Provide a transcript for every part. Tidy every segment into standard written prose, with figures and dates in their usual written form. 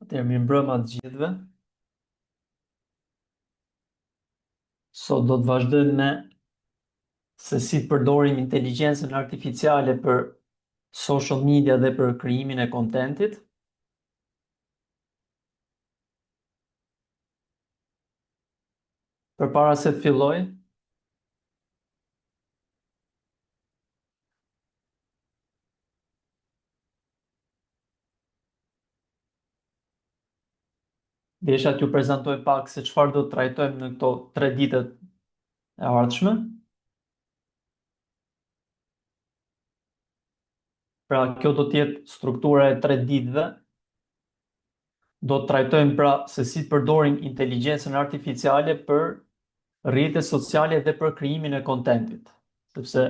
Mirë mbrëma të gjithëve. Sot do të vazhdojmë me se si të përdorim inteligjencën artificiale për social media dhe për krijimin e kontentit. Përpara se të filloj, desha t'ju prezantoj pak se çfarë do të trajtojmë në këto 3 ditët e ardhshme. Pra, kjo do të jetë struktura e 3 ditëve. Do të trajtojmë pra se si të përdorim inteligjencën artificiale për rrjetet sociale dhe për krijimin e kontentit, sepse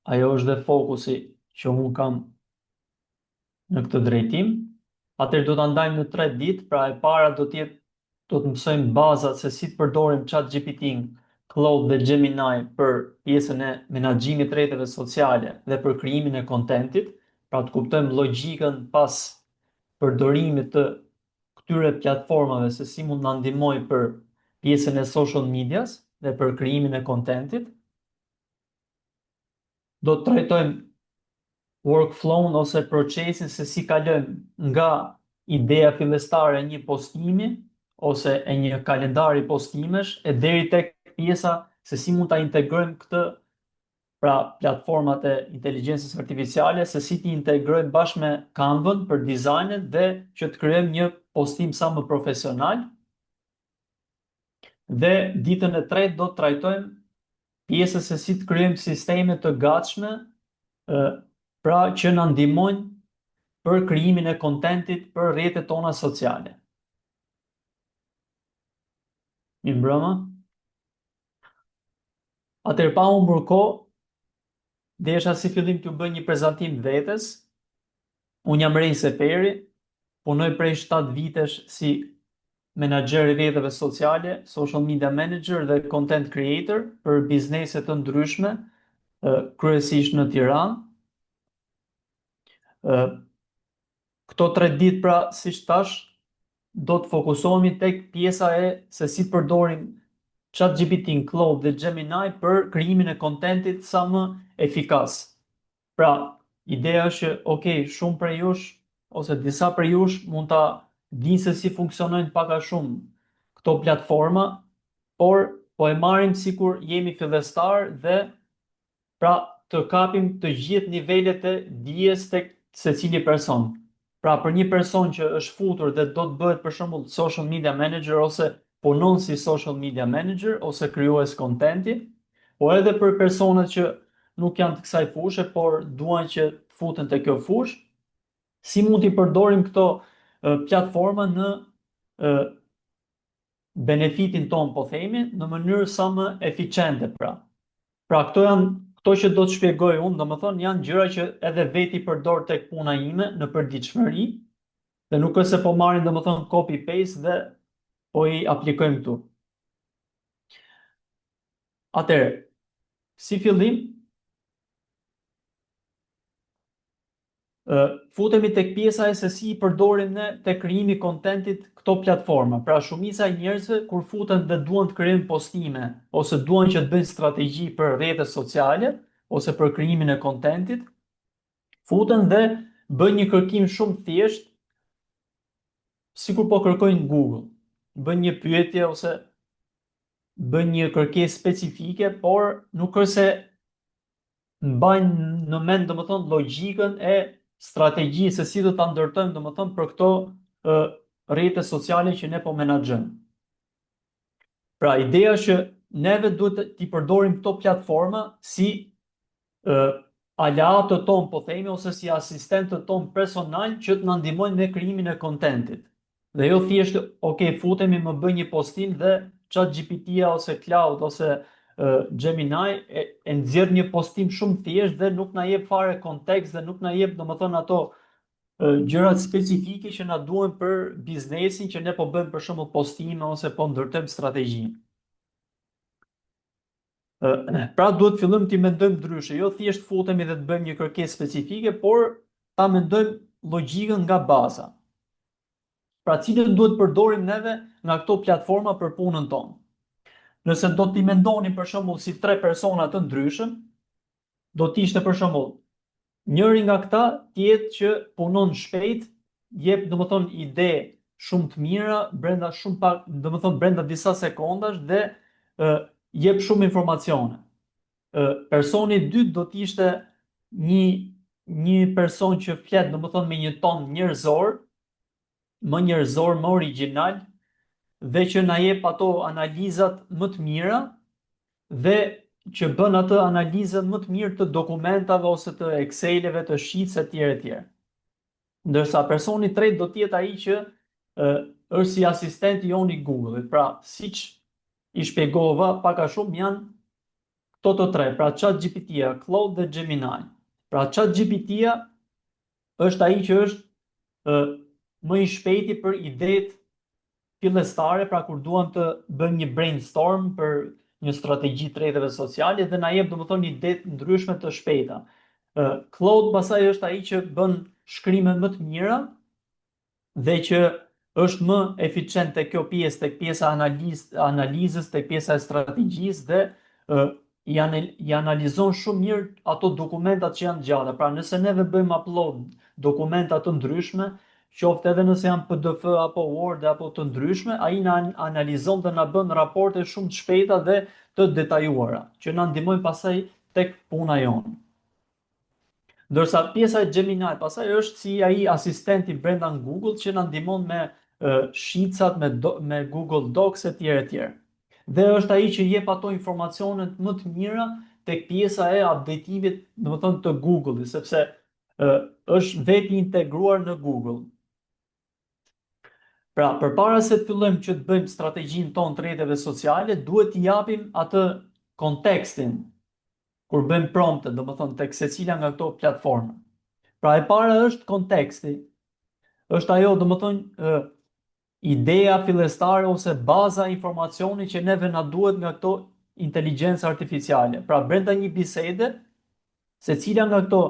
ajo është dhe fokusi që unë kam në këtë drejtim. Atëherë do ta ndajmë në 3 ditë, pra e para do të mësojmë bazat se si të përdorim ChatGPT-n, Claude dhe Gemini për pjesën e menaxhimit të rrjeteve sociale dhe për krijimin e kontentit, pra të kuptojmë logjikën pas përdorimit të këtyre platformave, se si mund na ndihmojë për pjesën e social medias dhe për krijimin e kontentit. Do të trajtojmë workflow-n ose procesin se si kalojmë nga ideja fillestare e një postimi ose e një kalendari postimesh e deri tek pjesa se si mund ta integrojmë këtë, pra platformat e inteligjencës artificiale, se si t'i integrojmë bashkë me Canva për dizajnet dhe që të krijojmë një postim sa më profesional. Dhe ditën e tretë do të trajtojmë pjesën se si të krijojmë sisteme të gatshme, pra që na ndihmojnë për krijimin e kontentit për rrjetet tona sociale. Mirë mbrëma. Atëherë pa humbur kohë, desha si fillim t'ju bëj një prezantim vetes. Unë jam Rej Seferi, punoj prej 7 vitesh si menaxher i rrjeteve sociale, social media manager dhe content creator për biznese të ndryshme, kryesisht në Tiranë. Këto 3 ditë, pra, siç thash, do të fokusohemi tek pjesa e se si të përdorim ChatGPT, Claude dhe Gemini për krijimin e kontentit sa më efikas. Pra, ideja është që, okay, shumë prej jush ose disa prej jush mund ta dinë se si funksionojnë pak a shumë këto platforma, por po e marrim sikur jemi fillestar dhe pra të kapim të gjithë nivelet e dijes tek secili person. Pra, për një person që është futur dhe do të bëhet për shembull social media manager ose punon si social media manager ose krijues kontenti, po edhe për personat që nuk janë të kësaj fushë, por duan që të futen te kjo fushë, si mund t'i përdorim këto platforma në benefitin ton, po themi, në mënyrë sa më eficiente, pra. Pra, këto që do të shpjegoj unë, domethënë janë gjëra që edhe veti përdor tek puna ime në përditshmëri, dhe nuk është se po marrin domethënë copy paste dhe po i aplikojmë këtu. Atëherë, si fillim, futemi tek pjesa e se si i përdorim ne tek krijimi i kontentit këto platforma. Pra, shumica e njerëzve kur futen dhe duan të krijojnë postime ose duan që të bëjnë strategji për rrjetet sociale ose për krijimin e kontentit, futen dhe bëjnë një kërkim shumë të thjeshtë, sikur po kërkojnë Google. Bëjnë një pyetje ose bëjnë një kërkesë specifike, por nuk është se mbajnë në mend domethënë logjikën e strategjisë se si do ta ndërtojmë domethënë për këto rrjete sociale që ne po menaxhojmë. Pra, ideja është që neve duhet t'i përdorim këto platforma si aleatët ton, po themi, ose si asistentët ton personal që të na ndihmojnë në krijimin e kontentit. Dhe jo thjesht, okay, futemi më bëj një postim dhe ChatGPT-ja ose Cloud ose Gemini e nxjerr një postim shumë thjesht dhe nuk na jep fare kontekst dhe nuk na jep domethënë ato gjërat specifike që na duhen për biznesin që ne po bëjmë për shembull postime ose po ndërtojmë strategji. Pra, duhet fillojmë t'i mendojmë ndryshe, jo thjesht futemi dhe të bëjmë një kërkesë specifike, por ta mendojmë logjikën nga baza. Pra cilën duhet përdorim neve nga këto platforma për punën tonë. Nëse do t'i mendoni për shembull si tre persona të ndryshëm, do t'ishte për shembull njëri nga këta tjetë që punon shpejt, jep domethënë ide shumë të mira brenda shumë pak, domethënë brenda disa sekondash dhe jep shumë informacione. Personi i dytë do t'ishte një një person që flet domethënë me një ton njerëzor, më origjinal dhe që na jep ato analizat më të mira dhe që bën atë analizën më të mirë të dokumentave ose të Exceleve, të sheets etj etj. Ndërsa personi i tretë do të jetë ai që është si asistenti jon i Google-it. Pra, siç i shpjegova pak a shumë janë këto të tre, pra ChatGPT-ja, Claude dhe Gemini. Pra ChatGPT-ja është ai që është më i shpejti për idetë fillestare, pra kur duam të bëjmë një brainstorm për një strategji të rrjeteve sociale dhe na jep domethënë ide të ndryshme të shpejta. Claude pastaj është ai që bën shkrime më të mira dhe që është më eficient tek kjo pjesë, tek pjesa analizës, tek pjesa e strategjisë dhe i analizon shumë mirë ato dokumentat që janë gjata. Pra nëse neve bëjmë upload dokumenta të ndryshme, qoftë edhe nëse janë PDF apo Word apo të ndryshme, ai na analizon dhe na bën raporte shumë të shpejta dhe të detajuara, që na ndihmojnë pastaj tek puna jonë. Ndërsa pjesa e Gemini pastaj është si ai asistenti brenda në Google që na ndihmon me sheetsat, me Google Docs etj etj. Dhe është ai që jep ato informacionet më të mira tek pjesa e updatimit, domethënë të Google-it, sepse është vetë integruar në Google. Pra, përpara se të fillojmë që të bëjmë strategjinë tonë të rrjeteve sociale, duhet t'i japim atë kontekstin kur bëjmë prompte, domethënë tek secila nga këto platforma. Pra e para është konteksti. Është ajo domethënë ideja fillestare ose baza e informacionit që neve na duhet nga këto inteligjencë artificiale. Pra brenda një bisede, secila nga këto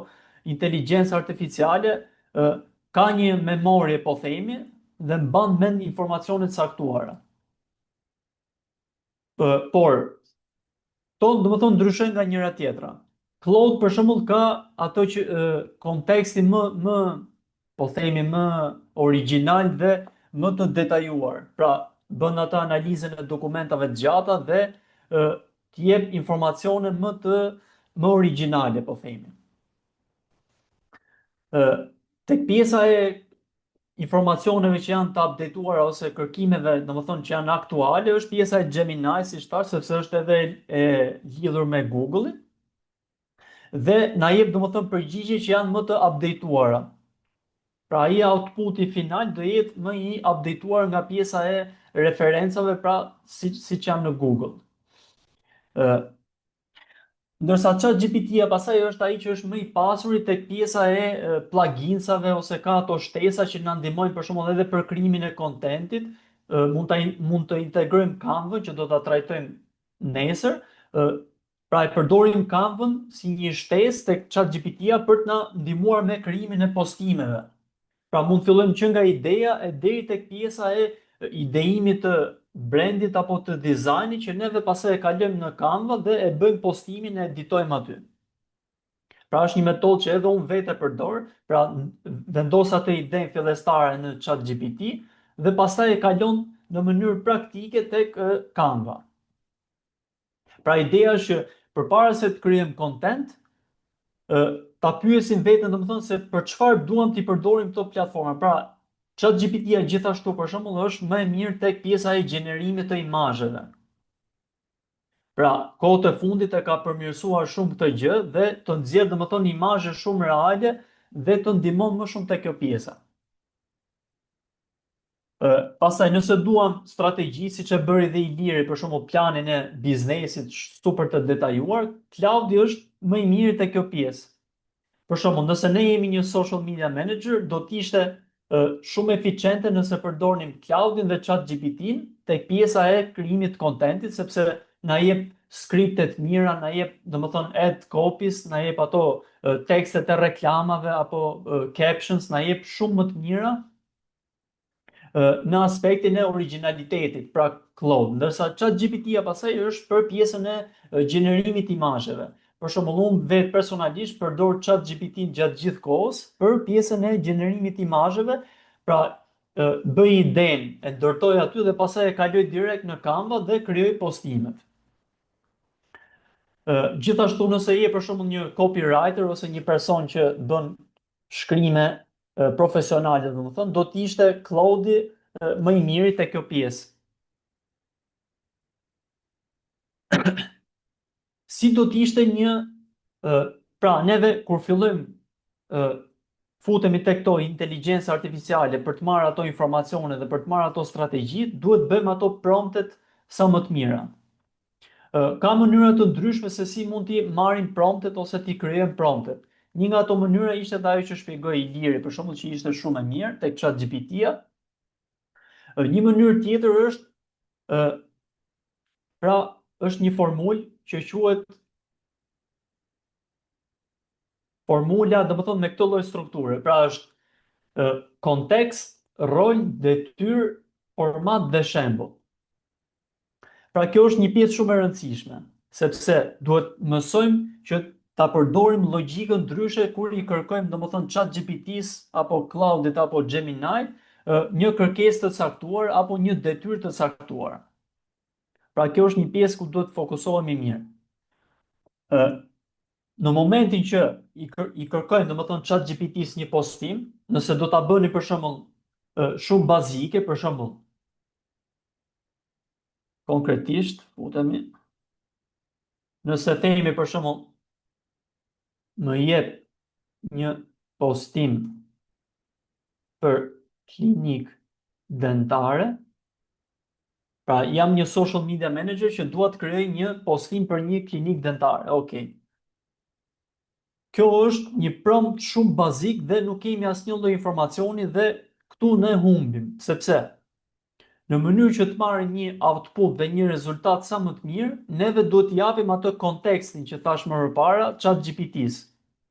inteligjencë artificiale ka një memorie, po themi, dhe mban mend informacione të caktuara. Por to domethënë ndryshojnë nga njëra tjetra. Claude për shembull ka ato që kontekstin më po themi më origjinal dhe më të detajuar. Pra bën atë analizën e dokumentave të gjata dhe të jep informacione më origjinale, po themi. Tek pjesa e informacioneve që janë të updateuara ose kërkimeve, domethënë që janë aktuale, është pjesa e Gemini, siç thash, sepse është edhe e lidhur me Google-in dhe na jep domethënë përgjigje që janë më të updateuara. Pra ai outputi final do jetë më i updateuar nga pjesa e referencave, pra siç janë në Google. Ndërsa ChatGPT-ja pastaj është ai që është më i pasuri tek pjesa e pluginsave ose ka ato shtesa që na ndihmojnë për shembull edhe për krijimin e kontentit, mund të integrojmë Canva që do ta trajtojmë nesër. Pra e përdorim Canva si një shtesë tek ChatGPT-ja për të na ndihmuar me krijimin e postimeve. Pra mund të fillojmë që nga ideja e deri tek pjesa e ideimit të brandit apo të dizajnit që neve pastaj e kalojmë në Canva dhe e bëjmë postimin e editojmë aty. Pra është një metodë që edhe unë vetë e përdor, pra vendos atë idenë fillestare në ChatGPT dhe pastaj e kalon në mënyrë praktike tek Canva. Pra ideja është që përpara se të krijojmë content, ta pyesim veten domethënë se për çfarë duam t'i përdorim këto platforma. Pra ChatGPT-ja gjithashtu për shembull është më e mirë tek pjesa e gjenerimit të imazheve. Pra, kohët e fundit e ka përmirësuar shumë këtë gjë dhe të nxjerr domethënë imazhe shumë reale dhe të ndihmon më shumë tek kjo pjesa. Pastaj nëse duam strategji siç e bëri dhe Iliri për shembull planin e biznesit super të detajuar, Claudi është më i miri tek kjo pjesë. Për shembull, nëse ne jemi një social media manager, do të ishte shumë eficiente nëse përdornim Claudin dhe ChatGPT-n tek pjesa e krijimit të kontentit, sepse na jep skripte të mira, na jep domethënë ad copies, na jep ato tekstet e reklamave apo captions, na jep shumë më të mira në aspektin e originalitetit, pra Claude, ndërsa ChatGPT-ja pasaj është për pjesën e gjenerimit imazheve. Për shembull, unë vetë personalisht përdor ChatGPT gjatë gjithë kohës për pjesën e gjenerimit imazheve, pra bëj idenë, e ndërtoj aty dhe pastaj e kaloj direkt në Canva dhe krijoj postimet. Gjithashtu nëse je për shembull një copywriter ose një person që bën shkrime profesionale, domethënë, do të ishte Claude më i miri te kjo pjesë. Si do të ishte pra neve kur fillojmë futemi tek këto inteligjencë artificiale për të marrë ato informacione dhe për të marrë ato strategji, duhet bëjmë ato promptet sa më të mira. Ka mënyra të ndryshme se si mund t'i marrim promptet ose t'i krijojmë promptet. Një nga ato mënyra ishte dhe ajo që shpjegoi Iliri, për shembull, që ishte shumë e mirë tek ChatGPT-ja. Një mënyrë tjetër është një formulë që quhet formula, domethënë me këtë lloj strukture. Pra është kontekst, rol, detyrë, format dhe shembull. Pra kjo është një pjesë shumë e rëndësishme, sepse duhet mësojmë që ta përdorim logjikën ndryshe kur i kërkojmë, domethënë, ChatGPT-s apo Claude-it apo Gemini një kërkesë të caktuar apo një detyrë të caktuar. Pra kjo është një pjesë ku duhet të fokusohemi mirë. Në momentin që i kërkojmë, domethënë, ChatGPT-s një postim, nëse do ta bëni për shembull shumë bazike, për shembull, konkretisht, futemi, nëse themi për shembull, më jep një postim për klinik dentare, pra jam një social media manager që dua të krijoj një postim për një klinik dentare. Okej. Kjo është një prompt shumë bazik dhe nuk kemi asnjë lloj informacioni dhe këtu ne humbim, sepse në mënyrë që të marrim një output dhe një rezultat sa më të mirë, neve duhet t'i japim atë kontekstin që thash më përpara ChatGPT-s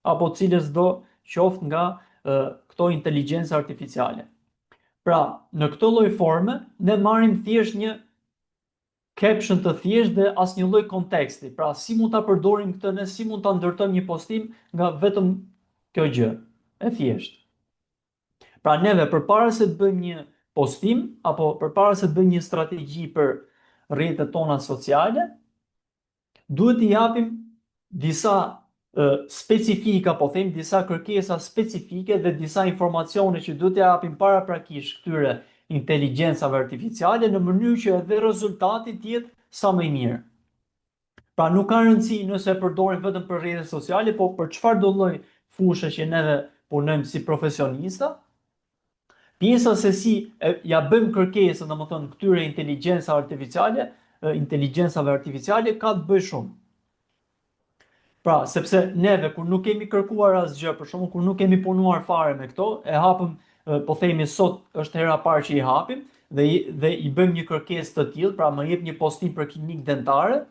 apo cilës do qoftë nga këto inteligjencë artificiale. Pra, në këtë lloj forme ne marrim thjesht një caption të thjesht dhe asnjë lloj konteksti. Pra, si mund ta përdorim këtë ne, si mund ta ndërtojmë një postim nga vetëm kjo gjë e thjesht. Pra, neve përpara se të bëjmë një postim apo përpara se të bëjmë një strategji për rrjetet tona sociale, duhet t'i japim disa specifika, po them, disa kërkesa specifike dhe disa informacione që duhet t'i japim paraprakisht këtyre inteligjencave artificiale në mënyrë që edhe rezultati të jetë sa më i mirë. Pra nuk ka rëndësi nëse e përdorim vetëm për rrjetet sociale, po për çfarëdo lloj fushë që neve punojmë si profesionista, pjesa se si ja bëjmë kërkesën, domethënë këtyre inteligjencave artificiale ka të bëjë shumë. Pra, sepse neve kur nuk kemi kërkuar asgjë, për shembull kur nuk kemi punuar fare me këto, e hapëm, po themi sot është hera e parë që i hapim dhe i bëjmë një kërkesë të tillë, pra më jep një postim për klinik dentare,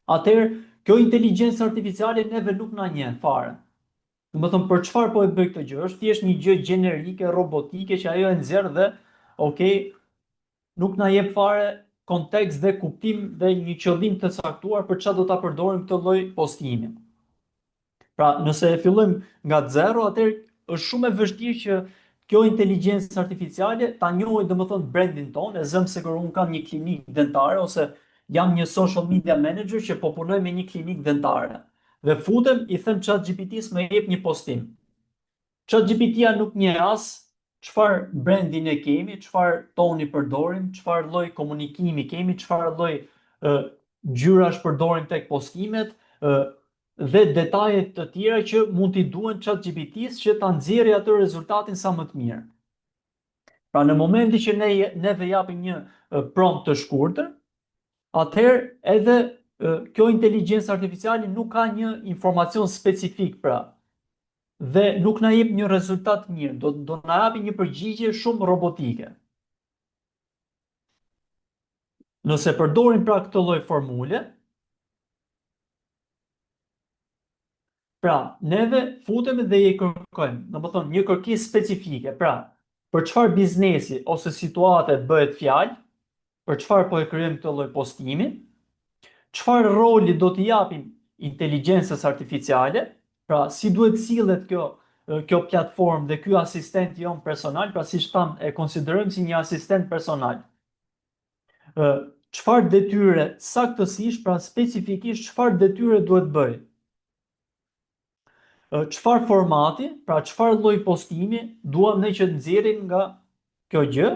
atëherë kjo inteligjencë artificiale neve nuk na njeh fare. Domethënë për çfarë po e bëj këtë gjë? Është thjesht një gjë gjenerike, robotike që ajo e nxjerr dhe okay, nuk na jep fare kontekst dhe kuptim dhe një qëllim të caktuar për çfarë do ta përdorim këtë lloj postimi. Pra, nëse e fillojmë nga zero, atëherë është shumë e vështirë që kjo inteligjencë artificiale ta njohë, domethënë, brandin tonë, e zëm se kur un kam një klinikë dentare ose jam një social media manager që po punoj me një klinikë dentare. Dhe futem, i them ChatGPT-s më jep një postim. ChatGPT-ja nuk njeh as çfarë brandin e kemi, çfarë toni përdorim, çfarë lloj komunikimi kemi, çfarë lloj ngjyrash përdorim tek postimet, dhe detaje të tjera që mund t'i duhen ChatGPT-s që ta nxjerrë atë rezultatin sa më të mirë. Pra në momentin që neve japim një prompt të shkurtër, atëherë edhe kjo inteligjencë artificiale nuk ka një informacion specifik, pra, dhe nuk na jep një rezultat mirë, do na japi një përgjigje shumë robotike. Nëse përdorim pra këtë lloj formule, pra neve futemi dhe i kërkojmë, domethënë një kërkesë specifike, pra për çfarë biznesi ose situate bëhet fjalë, për çfarë po e krijojmë këtë lloj postimi, çfarë roli do t'i japim inteligjencës artificiale, pra si duhet sillet kjo platformë dhe ky asistent jon personal, pra siç tham e konsiderojmë si një asistent personal. Çfarë detyre saktësisht, pra specifikisht çfarë detyre duhet bëj. Çfarë formati, pra çfarë lloj postimi duam ne që të nxjerrim nga kjo gjë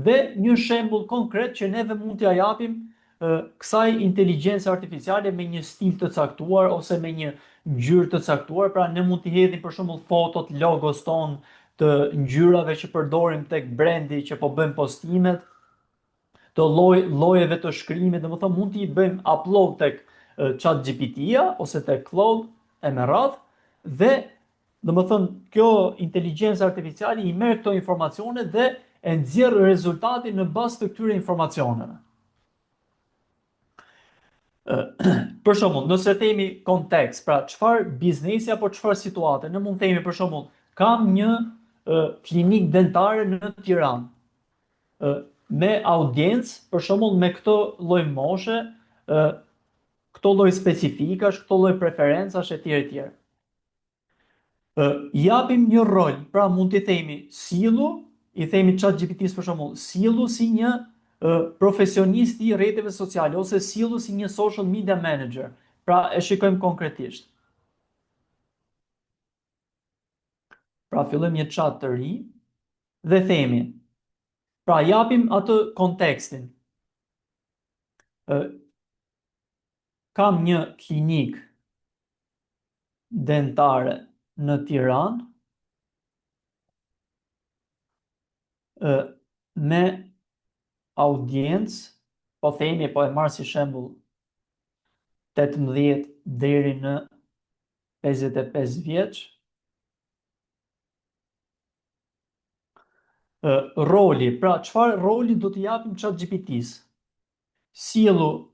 dhe një shembull konkret që neve mund t'ja japim kësaj inteligjencë artificiale me një stil të caktuar ose me një ngjyrë të caktuar, pra ne mund t'i hedhim për shembull fotot, logos ton të ngjyrave që përdorim tek brendi që po bëjmë postimet, të llojeve të shkrimit, domethënë mund t'i bëjmë upload tek ChatGPT-ja ose tek Claude e me radhë dhe domethënë kjo inteligjencë artificiale i merr këto informacione dhe e nxjerr rezultatin në bazë të këtyre informacioneve. Për shembull, nëse themi kontekst, pra çfarë biznesi apo çfarë situate, ne mund të themi për shembull, kam një klinikë dentare në Tiranë, me audiencë, për shembull me këto lloj moshe, këto lloj specifikash, këto lloj preferencash etj etj. Japim një rol, pra mund t'i themi sillu, i themi ChatGPT-s për shembull, sillu si një profesionist i rrjeteve sociale ose sillu si një social media manager. Pra e shikojmë konkretisht. Pra fillojmë një chat të ri dhe themi, pra japim atë kontekstin. Kam një klinik dentare në Tiranë me audiencë, po themi, po e marr si shembull 18 deri në 55 vjeç. Roli, pra çfarë roli do t'i japim ChatGPT-s? Sillu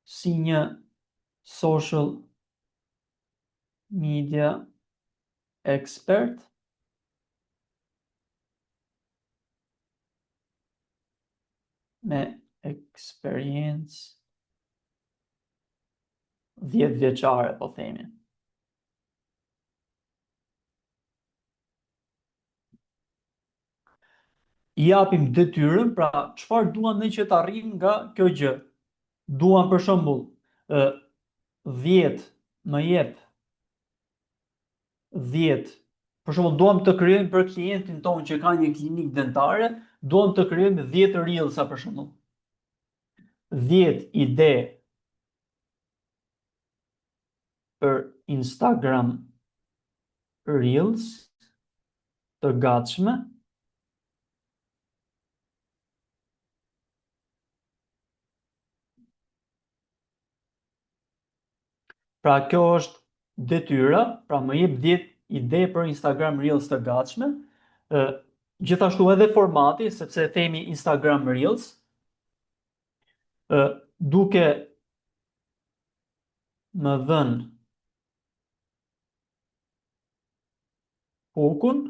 si një social media expert me eksperiencë 10 vjeçare, po themi. I japim detyrën, pra çfarë duam ne që të arrijmë nga kjo gjë. Duam për shembull 10 më jep 10. Për shembull, duam të krijojmë për klientin ton që ka një klinikë dentare, duam të krijojmë 10 reelsa për shembull. 10 ide për Instagram Reels të gatshme. Pra kjo është detyra, pra më jep 10 ide për Instagram Reels të gatshme. Gjithashtu edhe formati, sepse themi Instagram Reels, duke më dhënë hukun,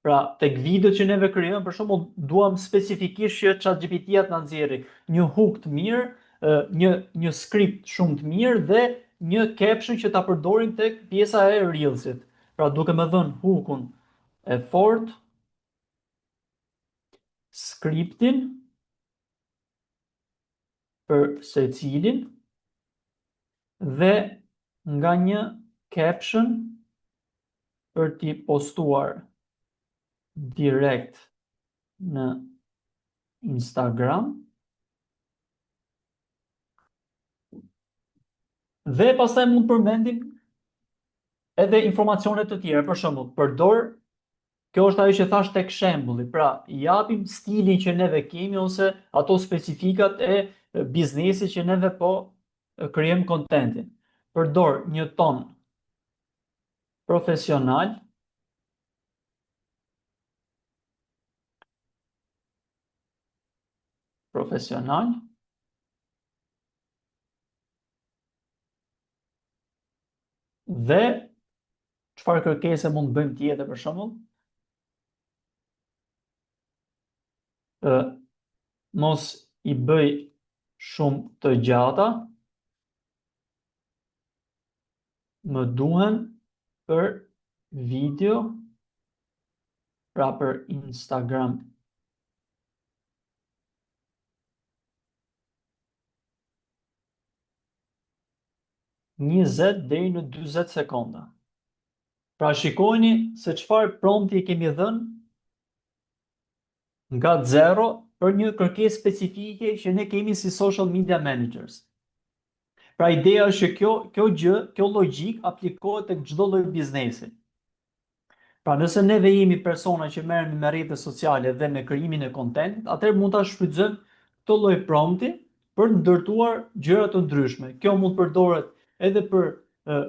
pra tek videot që neve krijojmë, për shembull, duam specifikisht që ChatGPT-ja të na nxjerrë një huk të mirë, një skript shumë të mirë dhe një caption që ta përdorim tek pjesa e Reelsit. Pra duke më dhënë hukun e fortë, skriptin për secilin dhe nga një caption për t'i postuar direkt në Instagram dhe pastaj mund përmendim edhe informacione të tjera, për shembull, përdor, kjo është ajo që thash tek shembulli, pra i japim stilin që neve kemi ose ato specifikat e biznesit që neve po krijojmë kontentin. Përdor një ton profesional, dhe çfarë kërkese mund të bëjmë tjetër për shembull? mos i bëj shumë të gjata, më duhen për video, pra për Instagram. Njëzet deri në 40 sekonda. Pra shikojni se çfarë prompti kemi dhënë nga 0 për një kërkesë specifike që ne kemi si social media managers. Pra ideja është që kjo logjik aplikohet tek çdo lloj biznesi. Pra nëse neve jemi persona që merremi me rrjetet sociale dhe me krijimin e kontentit, atëherë mund ta shfrytëzojmë këtë lloj prompti për ndërtuar gjëra të ndryshme. Kjo mund përdoret edhe për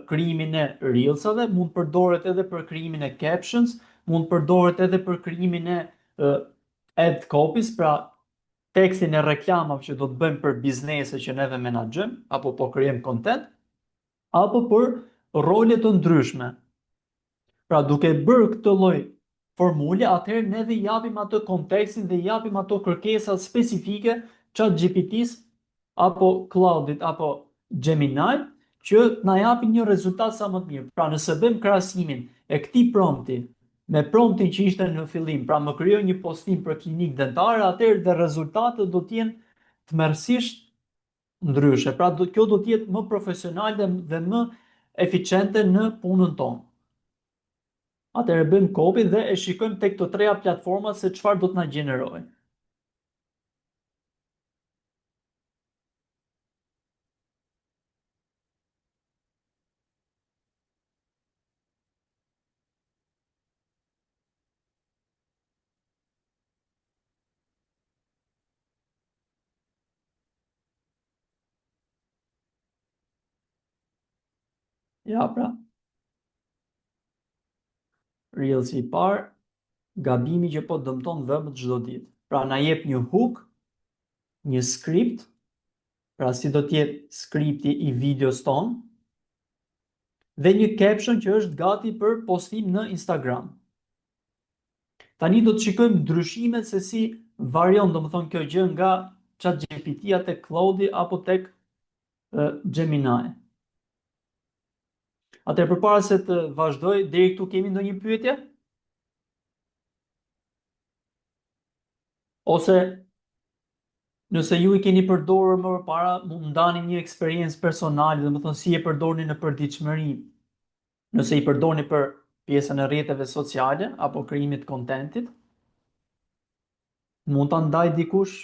krijimin e reelsave, mund përdoret edhe për krijimin e captions, mund përdoret edhe për krijimin e ad copies, pra tekstin e reklamave që do të bëjmë për biznese që neve menaxhojmë apo po krijojmë kontent, apo për role të ndryshme. Pra duke bërë këtë lloj formule, atëherë neve japim atë kontekstin dhe japim ato kërkesa specifike ChatGPT-s apo Claude-it apo Gemini që na japin një rezultat sa më të mirë. Pra nëse bëjmë krahasimin e këtij prompti me promptin që ishte në fillim, pra më krijoj një postim për klinikë dentare, atëherë dhe rezultatet do të jenë tmerrsisht ndryshe. Pra kjo do të jetë më profesionale dhe më eficiente në punën tonë. Atëherë bëjmë copy dhe e shikojmë tek të treja platforma se çfarë do të na gjenerojë. Ja, pra, Reels i parë, gabimi që po dëmton dhëmbët çdo ditë. Pra na jep një hook, një script, pra si do të jetë skripti i videos ton, dhe një caption që është gati për postim në Instagram. Tani do të shikojmë ndryshimet se si varion, domethënë kjo gjë nga ChatGPT-ja tek Claude apo tek Gemini. Atëherë përpara se të vazhdoj, deri këtu kemi ndonjë pyetje? Ose nëse ju i keni përdorur më parë, mund ndani një eksperiencë personale, domethënë si e përdorni në përditshmëri. Nëse i përdorni për pjesën e rrjeteve sociale apo krijimit të kontentit, mund ta ndaj dikush?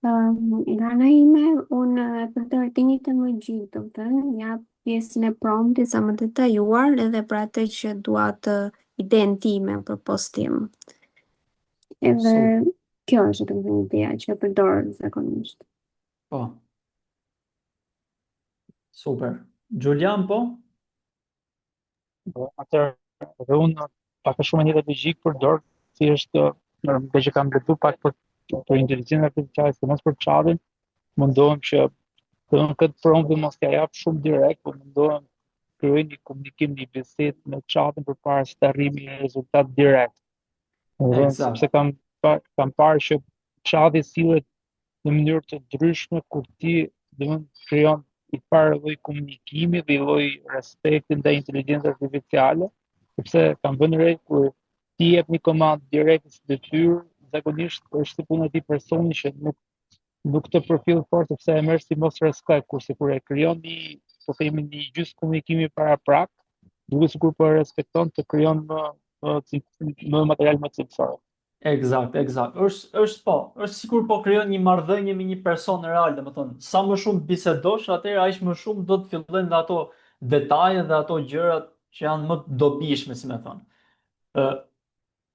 Nga ana ime, unë përdor të njëjtën logjikë, do të thënë, jap pjesën e promptit sa më detajuar edhe për atë që dua të idenë time për postim. Edhe kjo është të thënë ideja që e përdor zakonisht. Po. Super. Julian, po? Atëherë, edhe unë pak a shumë e njëjtë logjik përdor, si është me që kam lexuar pak për inteligjencën artificiale, si mos për chatin, mundohem që në këtë prompt mos t'ja jap shumë direkt, por mundohem krijoj një komunikim, një bisedë me chatin përpara se të arrimi një rezultat direkt. Sepse kam parë që chati sillet në mënyrë të ndryshme kur ti krijon i parë lloj komunikimi dhe i lloj respekti ndaj inteligjencës artificiale, sepse kam vënë re kur ti jep një komandë direkt si detyrë, zakonisht është si puna e tij personi që nuk të përfill fort sepse e merr si mos respekt, kurse kur e krijon një, po themi një gjys komunikimi paraprak, duket sikur po e respekton, të krijon më material më cilësor. Eksakt. Është sikur po krijon një marrëdhënie me një person real, domethënë, sa më shumë bisedosh, atëherë aq më shumë do të fillojnë dhe ato detaje dhe ato gjërat që janë më të dobishme, si më thon. Ë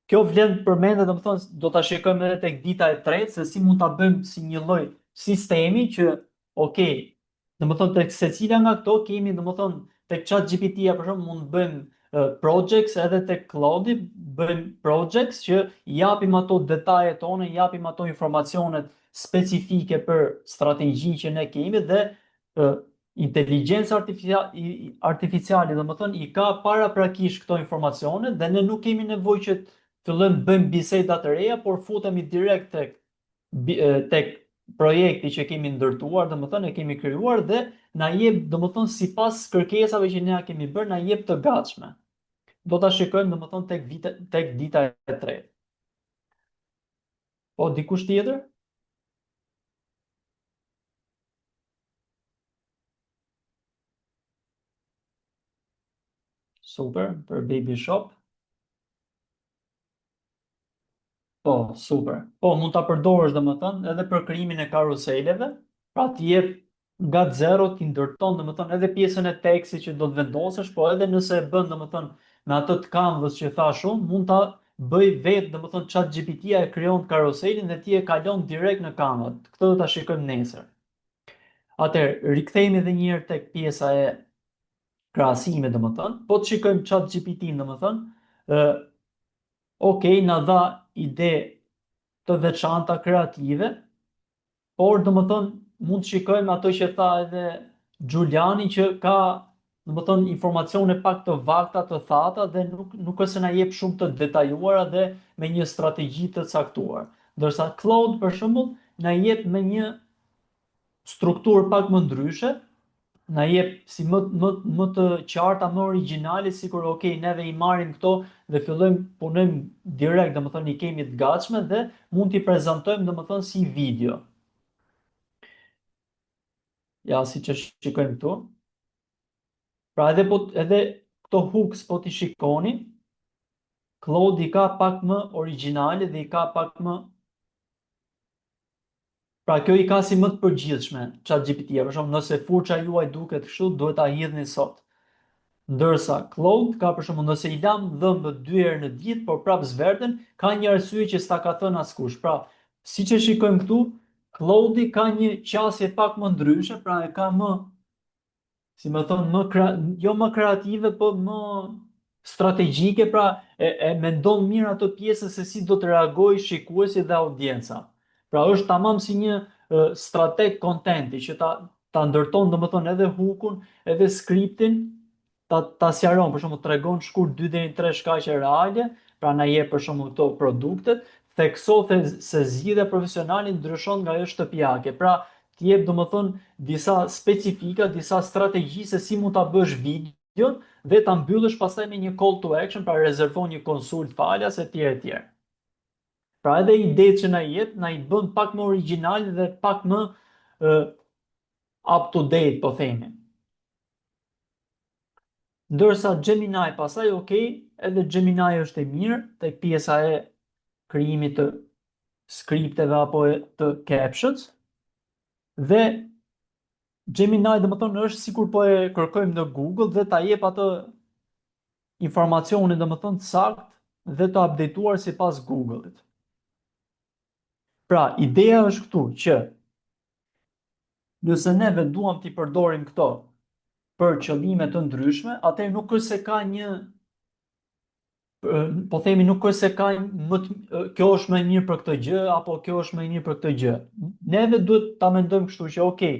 Kjo vlen përmendet, domethënë, do ta shikojmë edhe tek dita e tretë se si mund ta bëjmë si një lloj sistemi që, okay, domethënë tek secila nga këto kemi, domethënë, tek ChatGPT-ja për shembull mund të bëjmë projects, edhe tek Claude bëjmë projects që japim ato detajet tona, japim ato informacionet specifike për strategjinë që ne kemi dhe Inteligjenca artificiale, domethënë, i ka paraprakisht këto informacione dhe ne nuk kemi nevojë që fillojmë bëjmë biseda të reja, por futemi direkt tek projekti që kemi ndërtuar, domethënë e kemi krijuar dhe na jep, domethënë, sipas kërkesave që ne ja kemi bërë, na jep të gatshme. Do ta shikojmë, domethënë, tek dita e tretë. Po dikush tjetër? Super, për Baby Shop. Po, super. Po, mund ta përdorësh, domethënë, edhe për krijimin e karuseleve, pra ti jep nga zero, ti ndërton, domethënë, edhe pjesën e tekstit që do të vendosësh, po edhe nëse e bën, domethënë, me atë të Canvas që thash unë, mund ta bëj vetë, domethënë, ChatGPT-ja e krijon karuselin dhe ti e kalon direkt në Canva. Këtë do ta shikojmë nesër. Atëherë, rikthehemi edhe një herë tek pjesa e krahasime, domethënë, po të shikojmë ChatGPT-n, domethënë, okej, na dha ide të veçanta kreative, por domethënë mund të shikojmë ato që tha edhe Giuliani, që ka, domethënë, informacione pak të vakta, të thata dhe nuk është se na jep shumë të detajuara dhe me një strategji të caktuar. Ndërsa Claude, për shembull, na jep me një strukturë pak më ndryshe, na jep si më të qarta, më origjinale, sikur okay, neve i marrim këto dhe fillojmë punojmë direkt, domethënë i kemi të gatshme dhe mund t'i prezantojmë, domethënë, si video. Ja, siç e shikojmë këtu. Pra edhe këto hooks po t'i shikoni, Claude i ka pak më origjinale dhe i ka pak më. Pra kjo i ka si më të përgjithshme ChatGPT-ja, për shembull, nëse furça juaj duket kështu, duhet ta hidhni sot. Ndërsa Claude ka, për shembull, nëse i lam dhëmbët 2 herë në ditë, por prap zverden, ka një arsye që s'ta ka thënë askush. Pra, siç e shikojmë këtu, Claude ka një qasje pak më ndryshe, pra e ka më, si më thonë, jo më kreative, po më strategjike, pra e mendon mirë ato pjesën se si do të reagojë shikuesi dhe audienca. Pra është tamam si një strateg kontenti që ta ndërton, domethënë, edhe hookun, edhe skriptin, ta sqaron, për shembull, tregon shkurt 2 deri në 3 shkaqe reale, pra na jep për shembull këto produktet, thekso se zgjidhja profesionale ndryshon nga ajo shtëpiake. Pra ti jep, domethënë, disa specifika, disa strategji se si mund ta bësh videon dhe ta mbyllësh pastaj me një call to action, pra rezervon një konsult falas etj etj. Pra edhe idetë që na jep, na i bën pak më origjinal dhe pak më up to date, po themi. Ndërsa Gemini pasaj, okay, edhe Gemini është e mirë tek pjesa e krijimit të skripteve apo të captions, dhe Gemini, domethënë, është sikur po e kërkojmë në Google dhe ta jep atë informacionin, domethënë, sakt dhe të updateuar sipas Google-it. Pra, ideja është këtu që nëse neve duam t'i përdorim këto për qëllime të ndryshme, atëherë nuk është se ka një, po themi, nuk është se ka kjo është më e mirë për këtë gjë apo kjo është më e mirë për këtë gjë. Neve duhet ta mendojmë kështu që okay,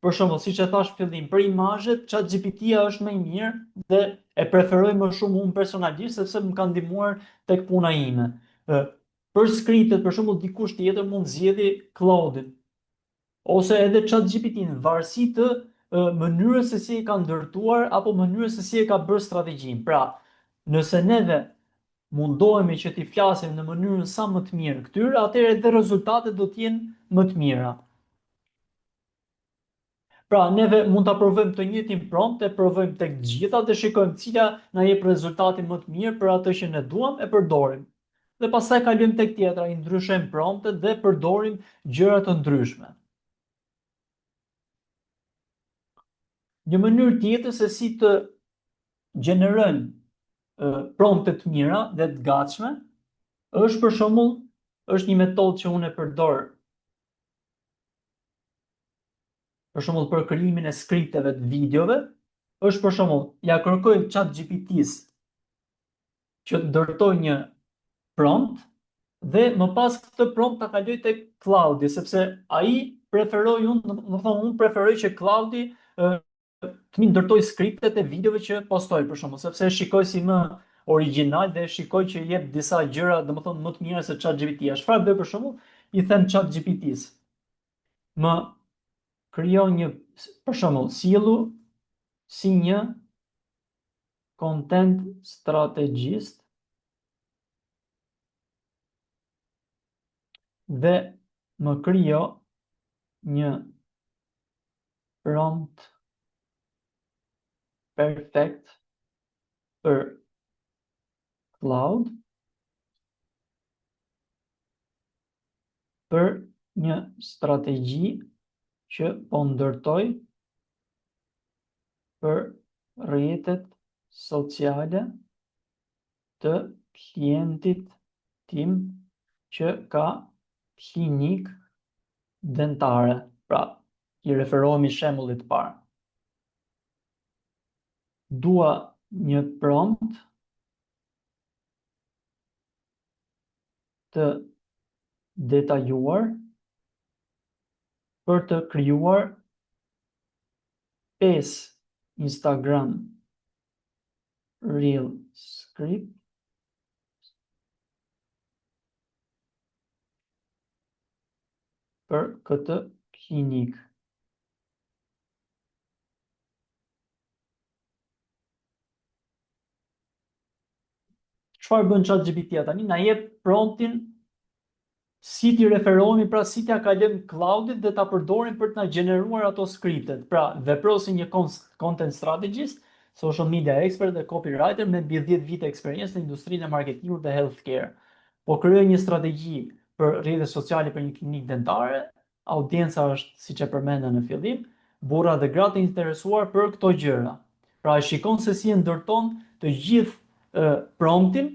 për shembull, siç e thash fillim, për imazhet ChatGPT-ja është më i mirë dhe e preferoj më shumë unë personalisht sepse më ka ndihmuar tek puna ime. Për skriptet, për shembull, dikush tjetër mund zgjedhë Claude-in ose edhe ChatGPT-n, varësi të mënyrës se si e ka ndërtuar apo mënyrës se si e ka bërë strategjinë. Pra, nëse neve mundohemi që t'i flasim në mënyrën sa më të mirë këtyre, atëherë edhe rezultatet do të jenë më të mira. Pra, neve mund ta provojmë të njëjtin prompt, e provojmë tek të gjitha dhe shikojmë cila na jep rezultatin më të mirë për atë që ne duam, e përdorim. Dhe pastaj kalojmë tek tjetra, i ndryshojmë promptet dhe përdorim gjëra të ndryshme. Një mënyrë tjetër se si të gjenerojmë prompte të mira dhe të gatshme është, për shembull, është një metodë që unë e përdor për shembull për krijimin e skripteve të videove, është, për shembull, ja kërkoj ChatGPT-s që të ndërtoj një prompt dhe më pas këtë prompt ta kaloj tek Claudi, sepse ai preferoj unë, do të thonë, unë preferoj që Claudi të mi ndërtoj skriptet e videove që postoj për shembull, sepse e shikoj si më origjinal dhe e shikoj që jep disa gjëra, domethënë më të mira se ChatGPT-ja. Çfarë bëj për shembull? I them ChatGPT-s, më krijo një, për shembull, sjellju si një content strategist dhe më krijo një prompt perfekt për cloud për një strategji që po ndërtoj për rrjetet sociale të klientit tim që ka klinik dentare. Pra, i referohemi shembullit të parë. Dua një prompt të detajuar për të krijuar 5 Instagram Reel script për këtë klinik. Çfarë bën ChatGPT-ja tani? Na jep promptin si t'i referohemi, pra si t'ja kalojmë cloudit dhe ta përdorim për të na gjeneruar ato skriptet. Pra, veproj si një content strategist, social media expert dhe copywriter me mbi 10 vite eksperiencë në industrinë e marketingut dhe healthcare. Po krijoj një strategji për rrjetet sociale për një klinik dentare, audienca është, siç e përmenda në fillim, burra dhe gratë e interesuar për këto gjëra. Pra, e shikon se si e ndërton të gjithë promptin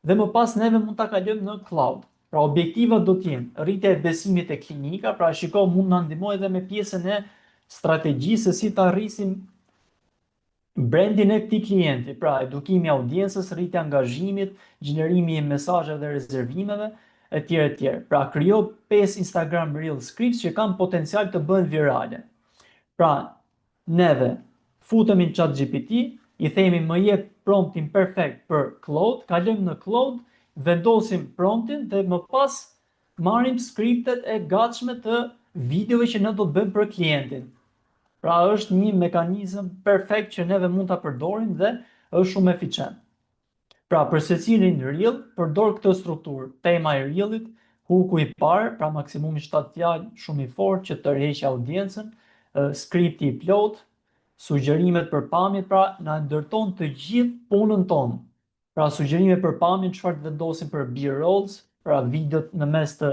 dhe më pas neve mund ta kalojmë në cloud. Pra, objektivat do t'jenë rritja e besimit e klinika, pra shiko mund na ndihmojë edhe me pjesën e strategjisë se si ta rrisim brandin e këtij klienti, pra edukimi i audiencës, rritja e angazhimit, gjenerimi i mesazheve dhe rezervimeve, etj. etj. Pra, krijo 5 Instagram Reel scripts që kanë potencial të bëhen virale. Pra, neve futemi në ChatGPT, i themi më jep promptin perfekt për Claude, kalojmë në Claude, vendosim promptin dhe më pas marrim skriptet e gatshme të videove që ne do të bëjmë për klientin. Pra, është një mekanizëm perfekt që neve mund ta përdorim dhe është shumë eficient. Pra, për secilin reel, përdor këtë strukturë: tema e reelit, hooku i parë, pra maksimumi 7 fjalë, shumë i fortë që tërheqë audiencën, skripti i plot, sugjerimet për pamjet, pra na ndërton të gjithë punën tonë. Pra, sugjerime për pamjen, çfarë të vendosim për B-rolls, pra videot në mes të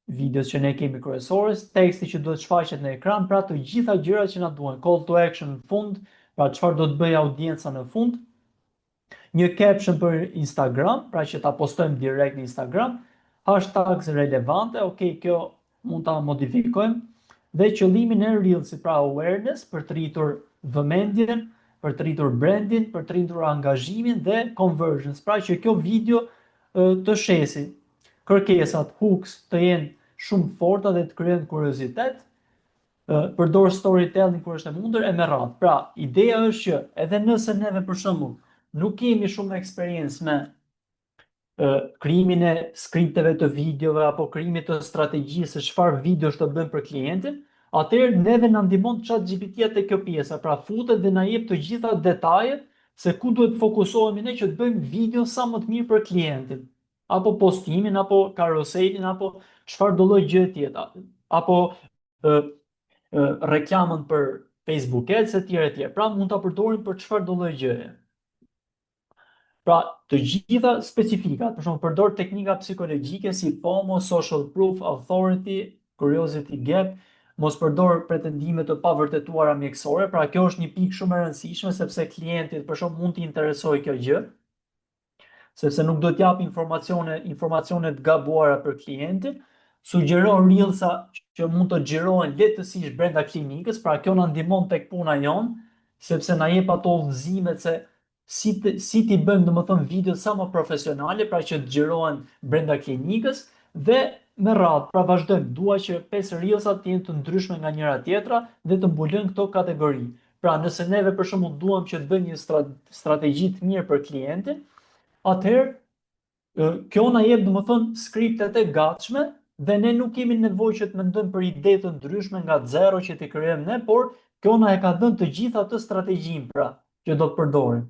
videos që ne kemi kryesores, teksti që duhet shfaqet në ekran, pra të gjitha gjërat që na duhen, call to action në fund, pra çfarë do të bëjë audienca në fund, një caption për Instagram, pra që ta postojmë direkt në Instagram, hashtags relevante, okay, kjo mund ta modifikojmë, dhe qëllimin e reelsit, pra awareness, për të rritur vëmendjen, për të rritur brandin, për të rritur angazhimin dhe conversions, pra që kjo video të shesi kërkesat, hooks të jenë shumë forta dhe të krijojnë kuriozitet, përdor storytelling kur është e mundur e me radhë. Pra, ideja është që edhe nëse neve për shembull nuk kemi shumë eksperiencë me krijimin e skripteve të videove apo krijimin të strategjisë se çfarë videosh të bëjmë për klientin, atëherë neve na ndihmon ChatGPT-ja te kjo pjesa, pra futet dhe na jep të gjitha detajet se ku duhet fokusohemi ne që të bëjmë video sa më të mirë për klientin, apo postimin, apo karuselin, apo çfarë do lloj gjë tjetër, apo reklamën për Facebook Ads etj. Pra mund ta përdorim për çfarë do lloj gjëje. Pra, të gjitha specifikat, për shembull, përdor teknika psikologjike si FOMO, social proof, authority, curiosity gap, mos përdor pretendime të pavërtetuara mjekësore, pra kjo është një pikë shumë e rëndësishme sepse klientit për shembull mund t'i interesojë kjo gjë, sepse nuk do t'jap informacione të gabuara për klientin, sugjeron reelsa që mund të xhirohen lehtësisht brenda klinikës, pra kjo na ndihmon tek puna jon, sepse na jep ato udhëzimet se si t'i bëjmë domethënë video sa më profesionale, pra që të xhirohen brenda klinikës, dhe me radhë, pra vazhdojmë, dua që 5 reelsat të jenë të ndryshme nga njëra tjetra dhe të mbulojnë këto kategori. Pra nëse neve për shembull duam që të bëjmë një strategji të mirë për klientin, atëherë kjo na jep domethënë skriptet e gatshme dhe ne nuk kemi nevojë që të mendojmë për ide të ndryshme nga zero që t'i krijojmë ne, por kjo na e ka dhënë të gjitha atë strategjinë pra që do të përdorim.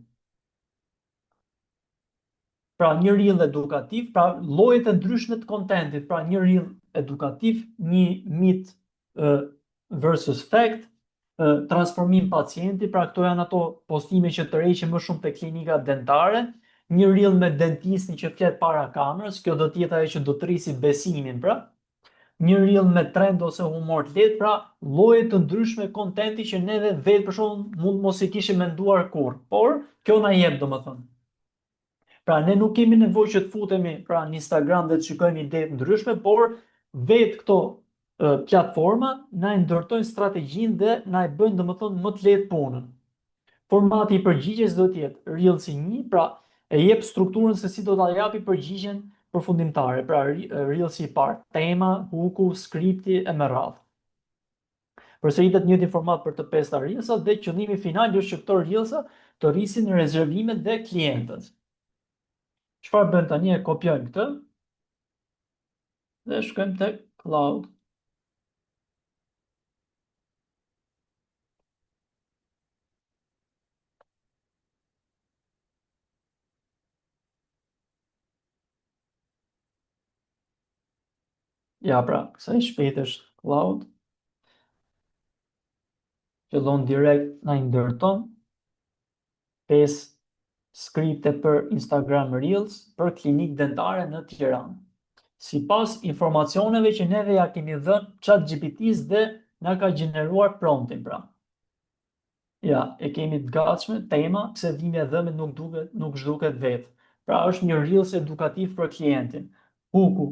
Pra një reel edukativ, pra llojet e ndryshme të kontentit, pra një reel edukativ, një mit versus fact, transformim pacienti, pra këto janë ato postime që tërheqin më shumë te klinika dentare, një reel me dentistin që flet para kamerës, kjo do të jetë ajo që do të rrisi besimin, pra një reel me trend ose humor të lehtë, pra lloje të ndryshme kontenti që neve vetë për shembull mund mos i kishim menduar kurrë, por kjo na jep domethënë. Pra ne nuk kemi nevojë që të futemi pra në Instagram dhe të shikojmë ide të ndryshme, por vetë këto platforma na e ndërtojnë strategjinë dhe na e bëjnë domethënë më të lehtë punën. Formati i përgjigjes do të jetë Reels 1, pra e jep strukturën se si do ta japi përgjigjen përfundimtare, pra Reels i parë, tema, hooku, skripti e me radhë. Përsëritet njëjti format për të 5 reelsat dhe qëllimi final është që këto reelsa të rrisin rezervimet dhe klientët. Çfarë bën tani, e kopjojmë këtë dhe shkojmë te cloud. Ja pra, sa i shpejt është cloud. Fillon direkt na i ndërton 5 skripte për Instagram Reels për klinikë dentare në Tiranë. Sipas informacioneve që neve ja kemi dhënë ChatGPT-s dhe na ka gjeneruar promptin pra. Ja, e kemi të gatshme, tema, pse dhimbja e dhëmbit nuk zhduket vetë. Pra është një reels edukativ për klientin. Hooku,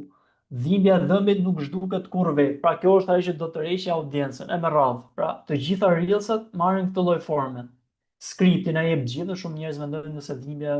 dhimbja e dhëmbit nuk zhduket kurrë vetë. Pra kjo është ajo që do të tërheqë audiencën e me radhë. Pra të gjitha reelsat marrin këtë lloj forme. Skripti na jep gjithë, shumë njerëz mendojnë nëse dhimbja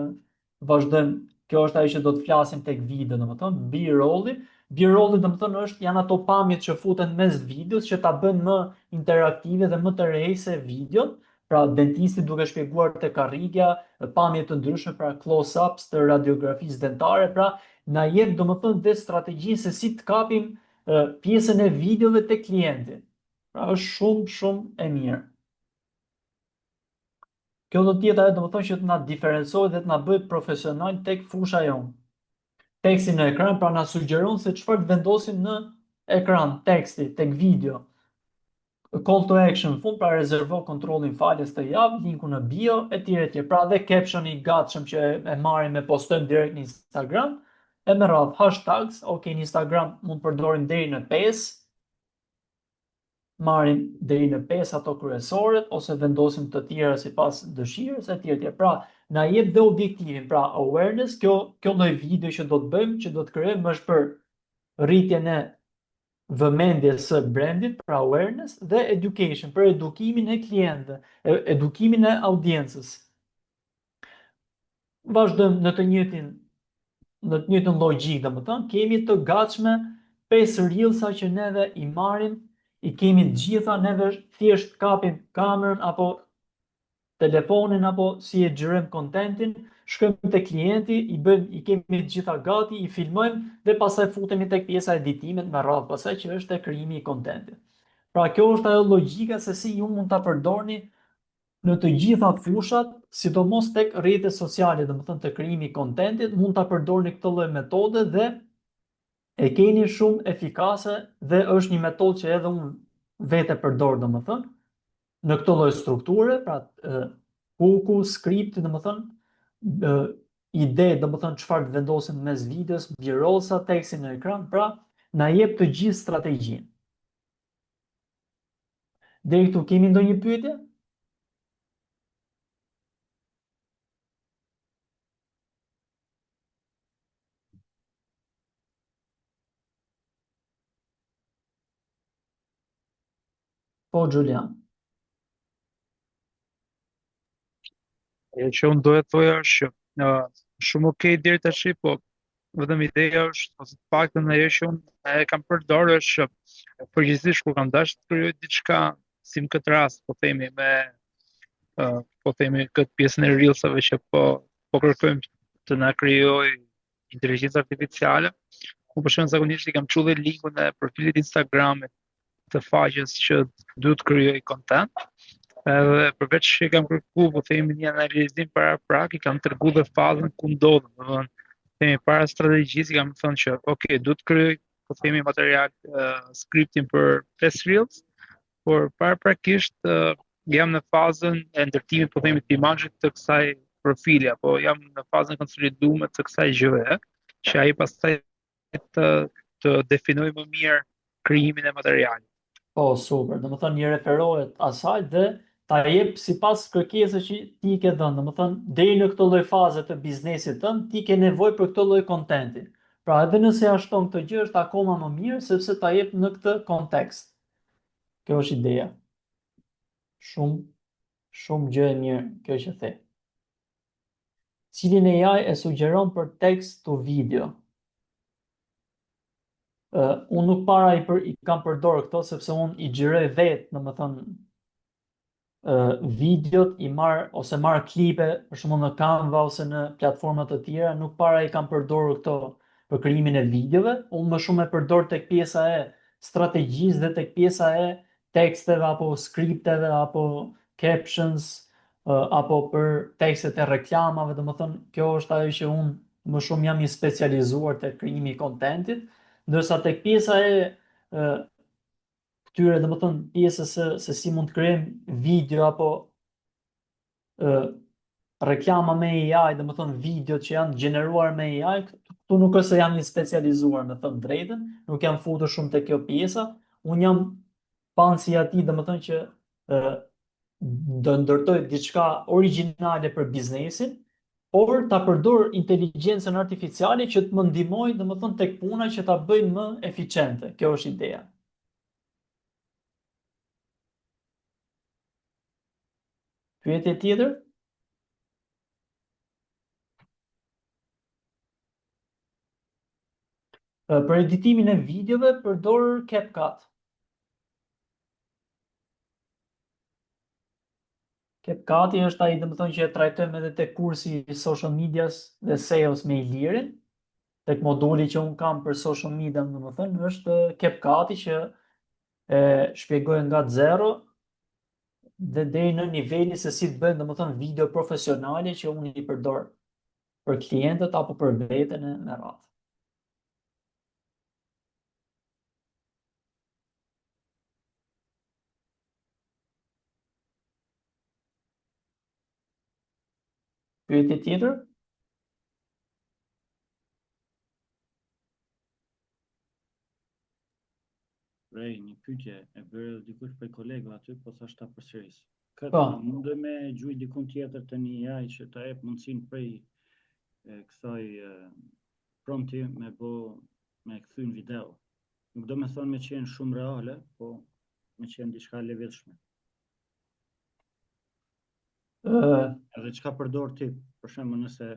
vazhdojmë, kjo është ajo që do të flasim tek video, domethënë B-rolli. B-rolli domethënë janë ato pamjet që futen mes videos që ta bëjnë më interaktive dhe më të rrejse videon. Pra dentisti duke shpjeguar te karrigja, pamje të ndryshme, pra close-ups të radiografisë dentare, pra na jep domethënë dhe strategjinë se si të kapim pjesën e videove tek klienti. Pra është shumë e mirë. Kjo do të jetë ajo domethënë që të na diferencojë dhe të na bëjë profesional tek fusha jonë. Teksti në ekran pra na sugjeron se çfarë të vendosim në ekran, teksti tek video. Call to action fund, pra rezervo kontrollin faljes të javë, linku në bio, etj. Pra dhe caption i gatshëm që e marrim e postojmë direkt në Instagram, e me radhë hashtags, ok, në Instagram mund të përdorim deri në 5, marrim deri në 5 ato kryesorët, ose vendosim të tjera sipas dëshirës, etj. Pra na jep dhe objektivin, pra awareness, kjo lloj video që do të bëjmë, që do të krijojmë është për rritjen e vëmendjes së brandit, pra awareness, dhe education, për edukimin e klientëve, edukimin e audiencës. Vazhdojmë në të njëjtën logjik, domethënë, kemi të gatshme 5 reelsa që neve i marrim, i kemi të gjitha, neve thjesht kapim kamerën apo telefonin apo si e xhirojmë kontentin, shkojmë te klienti, i kemi të gjitha gati, i filmojmë dhe pastaj futemi tek pjesa e editimet me radhë, pastaj që është tek krijimi i kontentit. Pra kjo është ajo logjika se si ju mund ta përdorni në të gjitha fushat, sidomos tek rrjetet sociale, domethënë te krijimi i kontentit, mund ta përdorni këtë lloj metode dhe e keni shumë efikase dhe është një metodë që edhe unë vetë e përdor domethënë në këtë lloj strukture, pra hooku, skripti, domethënë ide, domethënë çfarë të vendosim mes videos, B-rollsa, tekstin në ekran, pra na jep të gjithë strategjinë. Deri këtu kemi ndonjë pyetje? Po, Julian. Ajo që unë doja të thoja është që shumë okay deri tash, po vetëm ideja është, ose të paktën ajo që unë e kam përdorur është që përgjithsisht kur kam dashur të krijoj diçka, si në këtë rast, po themi këtë pjesën e reelsave që po kërkojmë të na krijoj inteligjencë artificiale. Unë për shembull zakonisht i kam çullë linkun e profilit Instagramit të faqes që duhet të krijoj content. Edhe përveç që i kam kërku, po themi një analizim para prak, i kam treguar dhe fazën ku ndodhem, domethënë themi para strategjisë i kam thënë që ok, duhet të krijoj po themi material scripting për 5 reels, por paraprakisht jam në fazën e ndërtimit po themi të imazhit të kësaj profili, apo jam në fazën e konsoliduar të kësaj gjëje, që ai pastaj të të definoj më mirë krijimin e materialit. Po, super. Domethënë një referohet asaj dhe ta jep sipas kërkesës që ti i ke dhënë. Domethënë deri në këtë lloj faze të biznesit tënd ti ke nevojë për këtë lloj kontenti. Pra edhe nëse ja shton këtë gjë është akoma më mirë sepse ta jep në këtë kontekst. Kjo është ideja. Shumë, shumë gjë e mirë kjo që the. Cilin AI e sugjeron për tekst to video? Unë nuk para i kam përdorë këto sepse unë i xhiroj vetë, domethënë videot i marr ose marr klipe për shembull në Canva ose në platforma të tjera, nuk para i kam përdorur këto për krijimin e videove, unë më shumë e përdor tek pjesa e strategjisë dhe tek pjesa e teksteve apo skripteve apo captions apo për tekstet e reklamave, domethënë kjo është ajo që unë më shumë jam i specializuar tek krijimi i kontentit, ndërsa tek pjesa e këtyre, domethënë pjesës se si mund të krijojmë video apo reklama me AI, domethënë videot që janë gjeneruar me AI, këtu nuk është se jam i specializuar, me thënë drejtën, nuk jam futur shumë te kjo pjesa, unë jam pansi atij, domethënë që do ndërtoj diçka origjinale për biznesin, por ta përdor inteligjencën artificiale që të më ndihmojë, domethënë tek puna që ta bëjnë më eficiente. Kjo është ideja. Pyetje tjetër? Për editimin e videove përdor CapCut. CapCut është ai, domethënë që e trajtojmë edhe tek kursi i social medias dhe sales me Ilirin. Tek moduli që un kam për social media, domethënë është CapCut që e shpjegoj nga zero dhe deri në niveli se si të bëjmë, domethënë video profesionale që unë i përdor për klientët apo për veten e me radhë. Pyetje tjetër? Rej, një pyetje e bërë dikush prej kolegëve aty, po thash ta përsëris. Po. Këtë mundoj me gjuaj dikun tjetër të një AI që ta jep mundësinë prej kësaj prompti me kthy në video. Nuk do me thonë me qenë shumë reale, po me qenë diçka e levitshme. Edhe çka përdor ti, për shembull nëse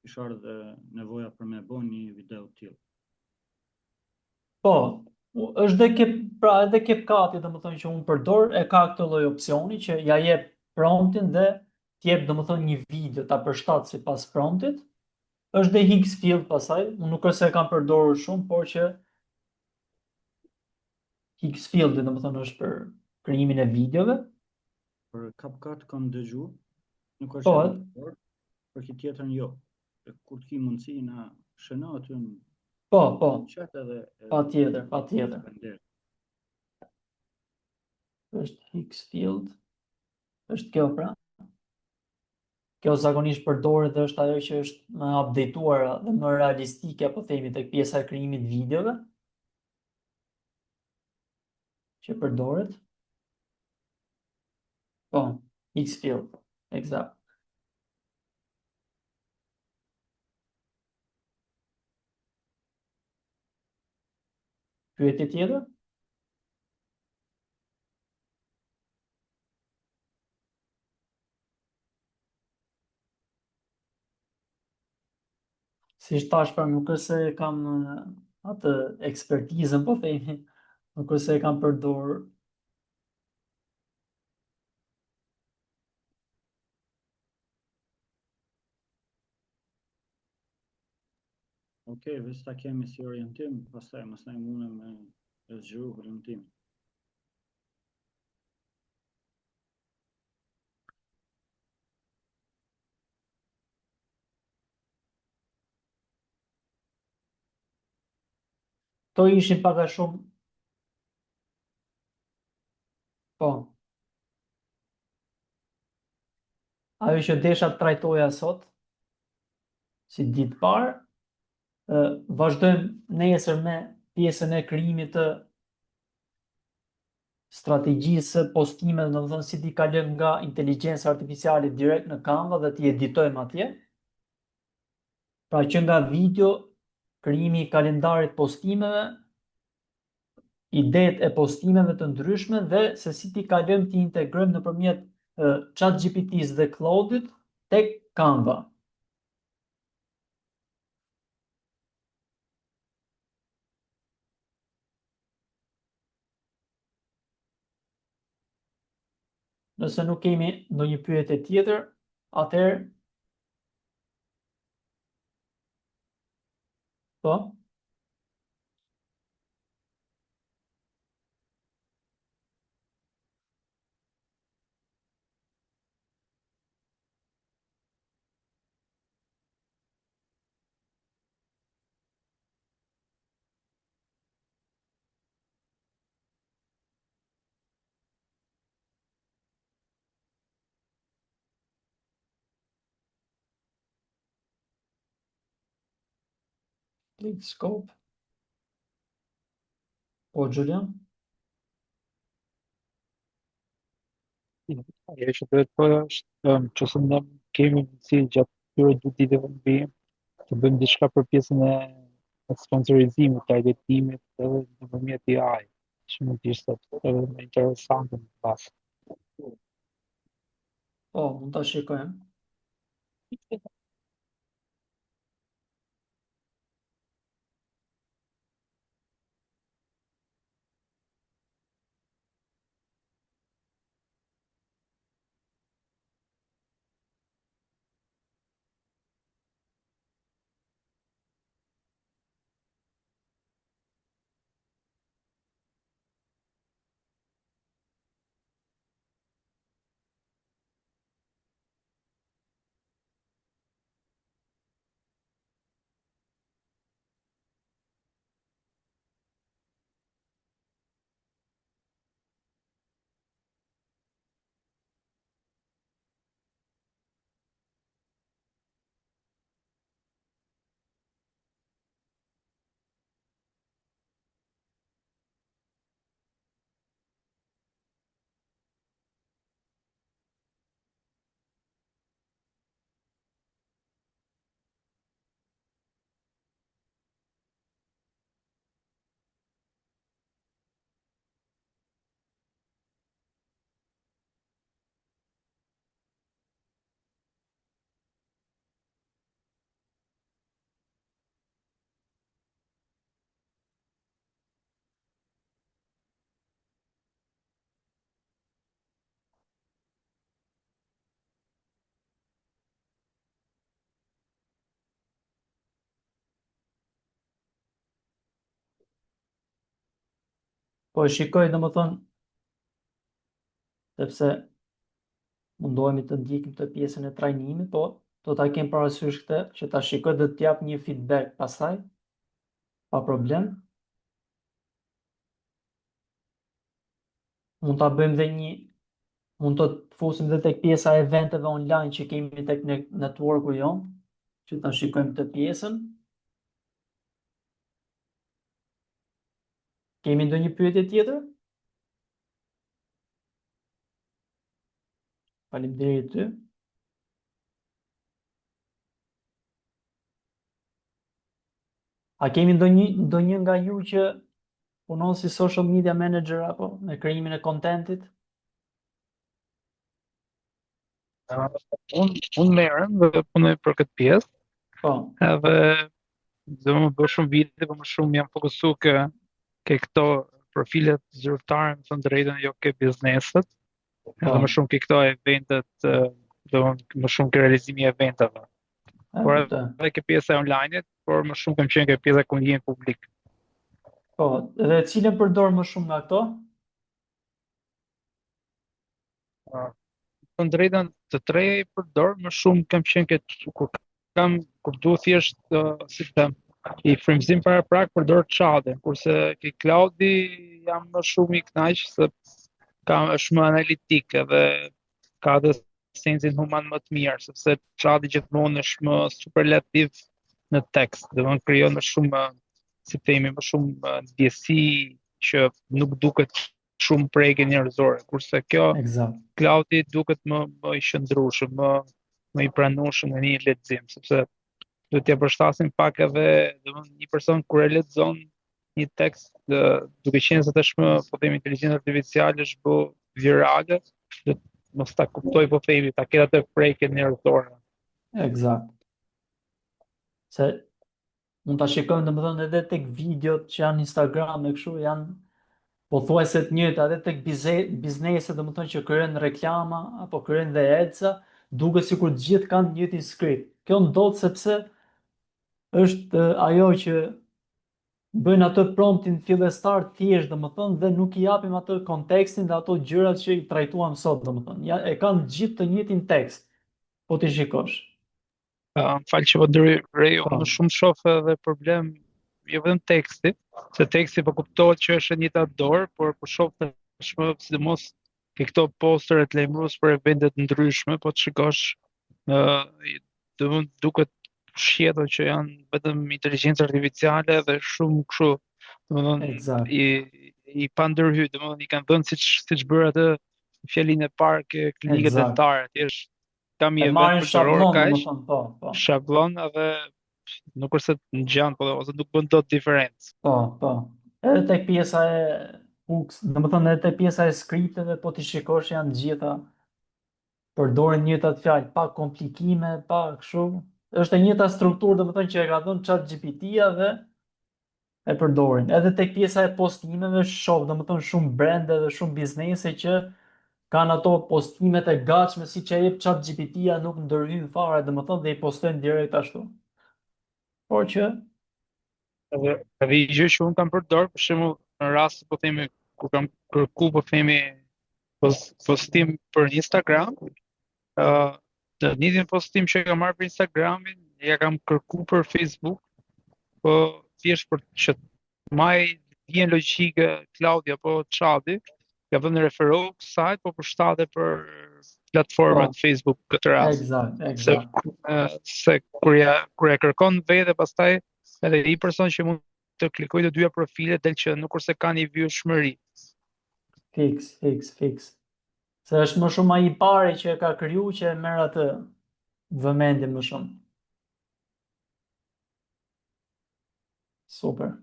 ish ardhë nevoja për me bë një video të tillë. Po, është pra edhe CapCut, domethënë që unë përdor, e ka këtë lloj opsioni që ja jep promptin dhe t'jep domethënë një video ta përshtat sipas promptit. Është dhe Higgsfield pasaj, unë nuk është se e kam përdorur shumë, por që Higgsfield domethënë është për krijimin e videove. Për CapCut kam dëgju, nuk Po, është e përdor, për këtë tjetrën jo. Kur t'ki mundësi na shëno aty në po, chat edhe patjetër. Shpërndarje. Është Higgsfield. Është kjo pra. Kjo zakonisht përdoret dhe është ajo që është më updateuar dhe më realistike, po themi, tek pjesa e krijimit videove. Që përdoret. Po, Higgsfield. Eksakt. Pyetje tjetër? Si thash, pra nuk është se kam atë ekspertizën, po themi, nuk është se e kam përdor. Okej, veç ta kemi si orientim, pastaj mos na mundem me zgjeru orientim. To ishin pak a shumë, po. Ajo që desha të trajtoja sot, si ditë parë, vazhdojmë nesër me pjesën e krijimit të strategjisë postimeve, domethënë si t'i kalojmë nga inteligjenca artificiale direkt në Canva dhe t'i editojmë atje. Pra që nga video, krijimi i kalendarit postimeve, idetë e postimeve të ndryshme dhe se si t'i kalojmë t'i integrojmë nëpërmjet ChatGPT-s dhe Claude-it tek Canva. Nëse nuk kemi ndonjë pyetje tjetër, atëherë po. Click scope. Po, Julian? Ajo që duhet thoya është nëse ne kemi mundësi gjatë këtyre 2 ditëve në vijim të bëjmë diçka për pjesën e sponsorizimit, të editimit edhe nëpërmjet AI, që mund të ishte edhe më interesante në pas. Po, mund ta shikojmë. Po e shikoj domethënë, sepse mundohemi të ndjekim të pjesën e trajnimit, po do ta kem parasysh këtë që ta shikoj dhe të jap një feedback pastaj, pa problem. Mund ta bëjmë dhe mund të fusim dhe tek pjesa e eventeve online që kemi tek networku jon, që ta shikojmë të pjesën. Kemi ndonjë pyetje tjetër? Faleminderit ty. A kemi ndonjë nga ju që punon si social media manager apo në krijimin e contentit? Unë merrem dhe punoj për këtë pjesë, Po, edhe do më bë shumë vite, por më shumë jam fokusu ke këto profilet zyrtare, më thënë drejtën, jo ke bizneset, edhe më shumë ke këto eventet, do më shumë ke realizimi i eventeve. Por edhe ke pjesa e online-it, por më shumë kam qenë ke pjesa e komunikimit publik. Po, dhe cilën përdor më shumë nga këto? Të drejtën të treja i përdor, më shumë kam qenë kur du thjesht si të them, i frymëzim para prak përdor chatën, kurse ke Cloudi jam më shumë i kënaq se është më analitik edhe ka dhe sensin human më të mirë, sepse chati gjithmonë është më superlativ në tekst, dhe më krijon më shumë, si themi, më shumë ndjesi që nuk duket shumë prejke njerëzore, kurse kjo Eksakt. Cloudi duket më i shëndrueshëm, më i pranueshëm në një lexim, sepse duhet t'ia përshtasim pak edhe domethënë një person kur e lexon një tekst duke qenë se tashmë po themi inteligjencë artificiale është bë virale, do të mos ta kuptoj po themi, ta ketë atë prekje njerëzore. Eksakt. Se mund ta shikojmë domethënë edhe tek videot që janë Instagram e kështu janë pothuajse të njëjta, edhe tek bizneset domethënë që krijojnë reklama apo krijojnë dhe ads-a, duket sikur të gjithë kanë të njëjtin skript. Kjo ndodh sepse është ajo që bëjnë atë promptin fillestar thjesht domethënë dhe nuk i japim atë kontekstin dhe ato gjërat që i trajtuam sot domethënë. Ja, e kanë gjithë të njëjtin tekst. Po ti shikosh. Më falë që po ndërrej, unë më shumë shoh edhe problem jo vetëm teksti, se teksti po kuptohet që është e njëjta dorë, por po shoh tashmë sidomos ke këto posteret lajmërues për evente të ndryshme, po të shikosh domethënë duket shjeto që janë vetëm inteligjencë artificiale dhe shumë kështu, domethënë i pa ndërhyr, domethënë i kanë dhënë siç bërë atë fjalinë e parë ke klinikët dentare, thjesht kam një event përqëror kaq, po. Shablon edhe nuk është se ngjan, po ose nuk bën dot diferencë. Po. Edhe tek pjesa e hooks, domethënë edhe tek pjesa e skripteve, po ti shikosh janë të gjitha përdorin njëjtat fjalë, pa komplikime, pa kështu. Është e njëjta strukturë domethënë që e ka dhënë ChatGPT-ja dhe e përdorin. Edhe tek pjesa e postimeve shoh domethënë shumë brende dhe shumë biznese që kanë ato postimet e gatshme siç e jep ChatGPT-ja, nuk ndërhyn fare domethënë dhe i postojnë direkt ashtu. Por që edhe i gjë që unë kam përdor, për shembull, në rast po themi kur kam kërku po themi postim për Instagram, të njëjtin postim që kam marrë për Instagramin, ja kam kërku për Facebook, po thjesht për që maj vjen logjike Claudia apo Chadi, ka vënë referu kësaj, po përshtatet për platformat Facebook këtë rast. Eksakt. Se kur ja kërkon vetë pastaj edhe i person që mund të klikoj të dyja profile del që nuk kurse ka një vjueshmëri. Fix. Se është më shumë ai i pari që e ka kriju që e merr atë vëmendje më shumë. Super.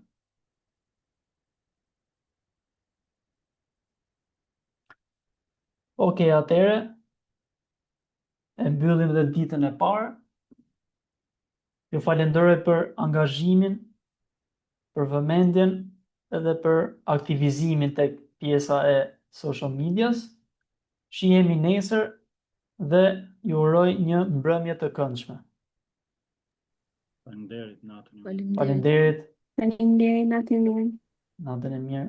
Okej, atëre e mbyllim dhe ditën e parë. Ju falenderoj për angazhimin, për vëmendjen edhe për aktivizimin tek pjesa e social medias. Shihemi nesër dhe ju uroj një mbrëmje të këndshme. Faleminderit, natën e mirë. Faleminderit. Faleminderit, natën e mirë. Natën e mirë.